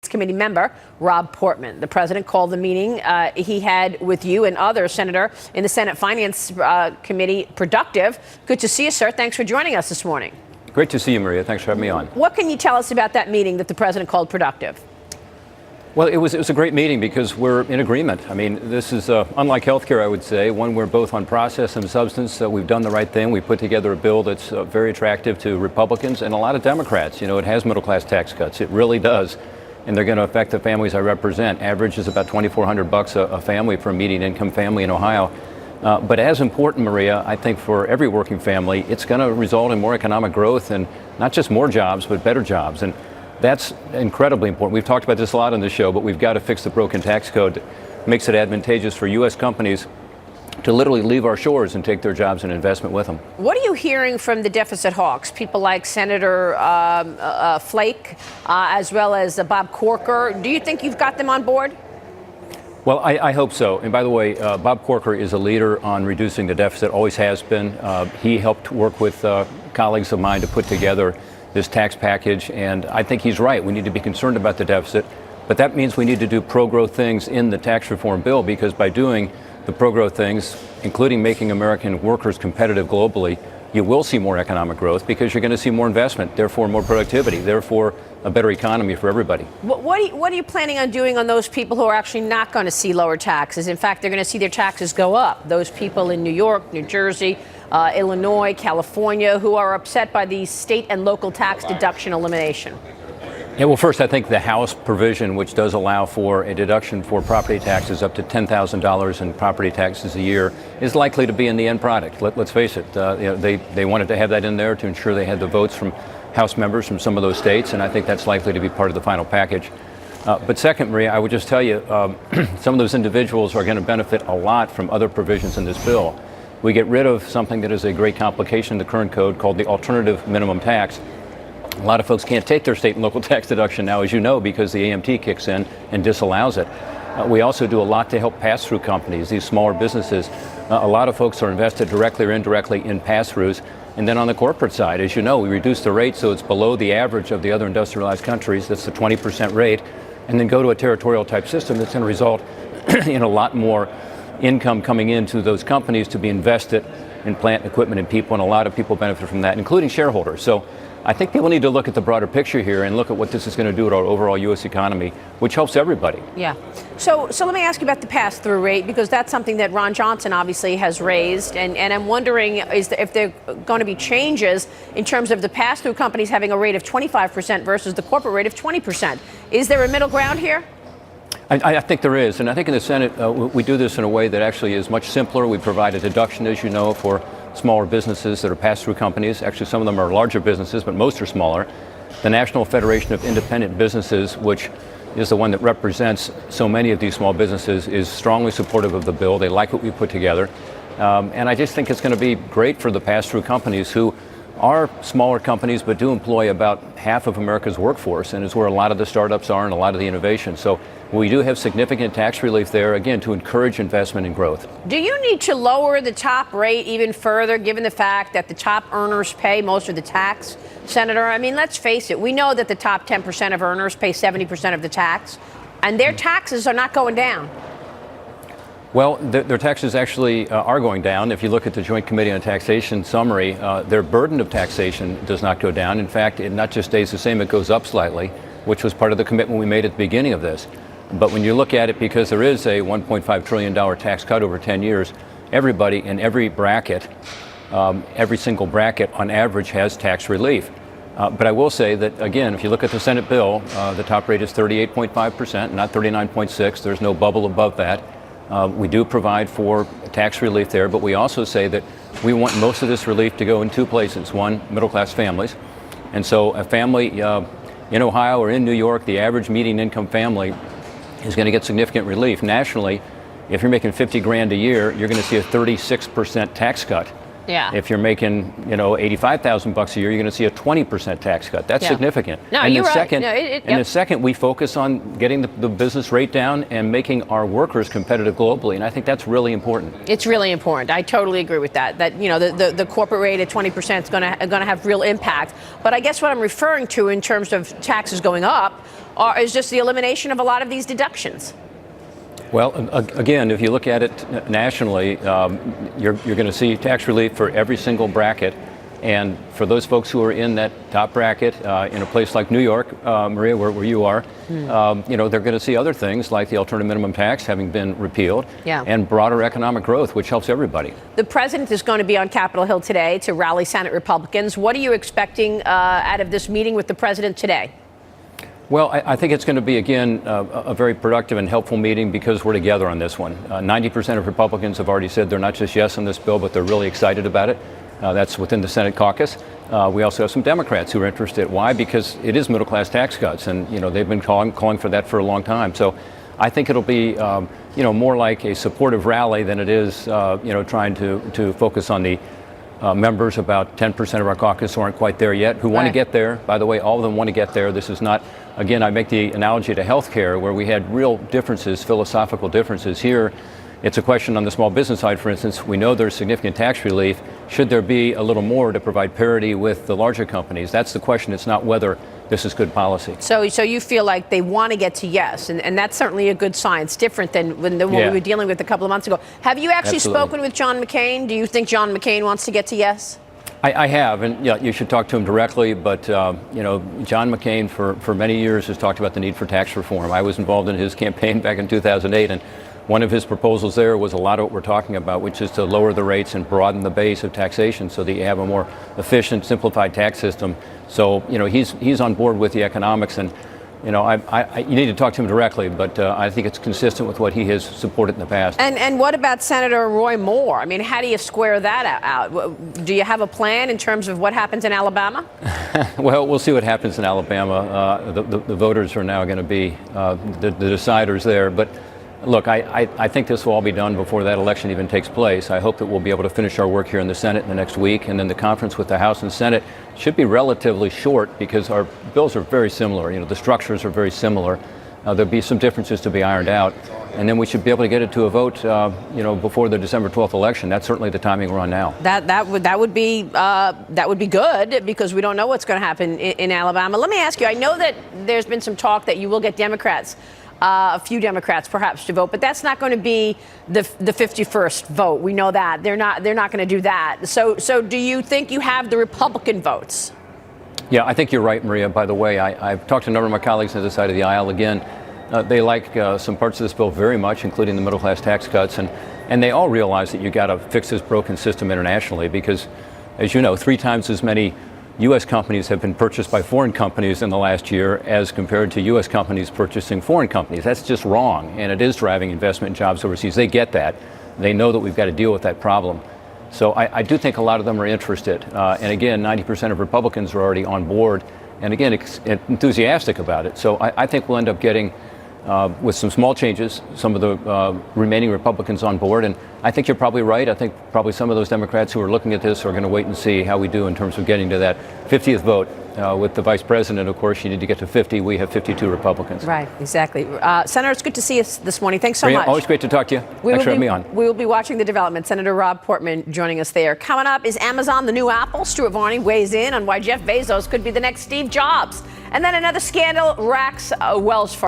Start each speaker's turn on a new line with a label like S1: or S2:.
S1: Committee member Rob Portman. The president called the meeting he had with you and others, Senator, in the Senate Finance Committee productive. Good to see you, sir. Thanks for joining us this morning.
S2: Great to see you, Maria. Thanks for having me on.
S1: What can you tell us about that meeting that the president called productive?
S2: Well, it was a great meeting because we're in agreement. I mean, this is unlike healthcare, I would say, one where both on process and substance we've done the right thing. We put together a bill that's very attractive to Republicans and a lot of Democrats. You know, it has middle-class tax cuts. It really does. And they're going to affect the families I represent. Average is about $2,400 a family for a median income family in Ohio. But as important, Maria, I think for every working family, it's going to result in more economic growth and not just more jobs, but better jobs. And that's incredibly important. We've talked about this a lot on the show, but we've got to fix the broken tax code that makes it advantageous for U.S. companies to literally leave our shores and take their jobs and investment with them.
S1: What are you hearing from the deficit hawks, people like Senator Flake, as well as Bob Corker? Do you think you've got them on board?
S2: Well, I hope so. And by the way, Bob Corker is a leader on reducing the deficit, always has been. He helped work with colleagues of mine to put together this tax package, and I think he's right. We need to be concerned about the deficit, but that means we need to do pro-growth things in the tax reform bill, because by doing the pro-growth things, including making American workers competitive globally, you will see more economic growth because you're going to see more investment, therefore more productivity, therefore a better economy for everybody.
S1: What are you planning on doing on those people who are actually not going to see lower taxes? In fact, they're going to see their taxes go up. Those people in New York, New Jersey, Illinois, California, who are upset by the state and local tax deduction elimination.
S2: Yeah, well, first, I think the House provision, which does allow for a deduction for property taxes up to $10,000 in property taxes a year, is likely to be in the end product. Let's face it. They wanted to have that in there to ensure they had the votes from House members from some of those states, and I think that's likely to be part of the final package. But second, Maria, I would just tell you, some of those individuals are going to benefit a lot from other provisions in this bill. We get rid of something that is a great complication in the current code called the alternative minimum tax. A lot of folks can't take their state and local tax deduction now, as you know, because the AMT kicks in and disallows it. We also do a lot to help pass-through companies, these smaller businesses. A lot of folks are invested directly or indirectly in pass-throughs. And then on the corporate side, as you know, we reduce the rate so it's below the average of the other industrialized countries. That's the 20% rate. And then go to a territorial type system that's going to result in a lot more income coming into those companies to be invested in plant, equipment, and people. And a lot of people benefit from that, including shareholders. So I think people need to look at the broader picture here and look at what this is going to do to our overall U.S. economy, which helps everybody.
S1: Yeah. So let me ask you about the pass-through rate, because that's something that Ron Johnson obviously has raised. And I'm wondering if there are going to be changes in terms of the pass-through companies having a rate of 25% versus the corporate rate of 20%. Is there a middle ground here?
S2: I think there is. And I think in the Senate, we do this in a way that actually is much simpler. We provide a deduction, as you know, for smaller businesses that are pass-through companies. Actually, some of them are larger businesses, but most are smaller. The National Federation of Independent Businesses, which is the one that represents so many of these small businesses, is strongly supportive of the bill. They like what we put together. And I just think it's going to be great for the pass-through companies, who are smaller companies but do employ about half of America's workforce, and is where a lot of the startups are and a lot of the innovation. So we do have significant tax relief there, again, to encourage investment and growth.
S1: Do you need to lower the top rate even further, given the fact that the top earners pay most of the tax, Senator? I mean, let's face it. We know that the top 10% of earners pay 70% of the tax, and their taxes are not going down.
S2: Well, their taxes actually are going down. If you look at the Joint Committee on Taxation summary, their burden of taxation does not go down. In fact, it not just stays the same, it goes up slightly, which was part of the commitment we made at the beginning of this. But when you look at it, because there is a $1.5 trillion tax cut over 10 years, everybody in every bracket, every single bracket on average has tax relief. But I will say that, again, if you look at the Senate bill, the top rate is 38.5%, not 39.6. There's no bubble above that. We do provide for tax relief there, but we also say that we want most of this relief to go in two places. One, middle-class families. And so a family in Ohio or in New York, the average median income family is going to get significant relief. Nationally, if you're making 50 grand a year, you're going to see a 36% tax cut.
S1: Yeah.
S2: If you're making, $85,000 a year, you're going to see a 20% tax cut. That's significant.
S1: No,
S2: and
S1: you're
S2: then
S1: right.
S2: second, and then second, we focus on getting the business rate down and making our workers competitive globally. And I think that's really important.
S1: It's really important. I totally agree with that. That the corporate rate at 20% is going to have real impact. But I guess what I'm referring to in terms of taxes going up or is just the elimination of a lot of these deductions?
S2: Well, again, if you look at it nationally, you're going to see tax relief for every single bracket. And for those folks who are in that top bracket, in a place like New York, Maria, where you are, they're going to see other things like the alternative minimum tax having been repealed, and broader economic growth, which helps everybody.
S1: The president is going to be on Capitol Hill today to rally Senate Republicans. What are you expecting out of this meeting with the president today?
S2: Well, I think it's going to be, again, a very productive and helpful meeting because we're together on this one. 90% of Republicans have already said they're not just yes on this bill, but they're really excited about it. That's within the Senate caucus. We also have some Democrats who are interested. Why? Because it is middle-class tax cuts, and they've been calling for that for a long time. So I think it'll be more like a supportive rally than it is trying to focus on the members. About 10% of our caucus who aren't quite there yet, who want to get there. By the way, all of them want to get there. This is not, again, I make the analogy to healthcare where we had real differences, philosophical differences. Here, it's a question on the small business side, for instance. We know there's significant tax relief. Should there be a little more to provide parity with the larger companies? That's the question. It's not whether this is good policy.
S1: So you feel like they want to get to yes, and that's certainly a good sign. It's different than what we were dealing with a couple of months ago. Have you actually spoken with John McCain? Do you think John McCain wants to get to yes?
S2: I have, and you should talk to him directly, but John McCain for many years has talked about the need for tax reform. I was involved in his campaign back in 2008, and one of his proposals there was a lot of what we're talking about, which is to lower the rates and broaden the base of taxation so that you have a more efficient, simplified tax system. So, he's on board with the economics, and, you need to talk to him directly, but I think it's consistent with what he has supported in the past.
S1: And what about Senator Roy Moore? I mean, how do you square that out? Do you have a plan in terms of what happens in Alabama?
S2: Well, we'll see what happens in Alabama. The voters are now going to be the deciders there, but look, I think this will all be done before that election even takes place. I hope that we'll be able to finish our work here in the Senate in the next week, and then the conference with the House and Senate should be relatively short because our bills are very similar. The structures are very similar. There'll be some differences to be ironed out, and then we should be able to get it to a vote, before the December 12th election. That's certainly the timing we're on now. That
S1: would be good because we don't know what's going to happen in Alabama. Let me ask you. I know that there's been some talk that you will get Democrats. A few Democrats perhaps to vote, but that's not going to be the 51st vote. We know that they're not going to do that. So do you think you have the Republican votes?
S2: Yeah, I think you're right, Maria. By the way, I've talked to a number of my colleagues on the side of the aisle. Again, they like some parts of this bill very much, including the middle class tax cuts, and they all realize that you got to fix this broken system internationally because, as you know, 3 times as many U.S. companies have been purchased by foreign companies in the last year as compared to U.S. companies purchasing foreign companies. That's just wrong, and it is driving investment and jobs overseas. They get that. They know that we've got to deal with that problem. So I do think a lot of them are interested. And again, 90% of Republicans are already on board and, again, enthusiastic about it. So I think we'll end up getting, with some small changes, some of the remaining Republicans on board. And I think you're probably right. I think probably some of those Democrats who are looking at this are going to wait and see how we do in terms of getting to that 50th vote. With the vice president, of course, you need to get to 50. We have 52 Republicans.
S1: Right, exactly. Senator, it's good to see you this morning. Thanks so much.
S2: Always great to talk to you. Thanks for having me on.
S1: We will be watching the development. Senator Rob Portman joining us there. Coming up, is Amazon the new Apple? Stuart Varney weighs in on why Jeff Bezos could be the next Steve Jobs. And then another scandal racks Wells Fargo.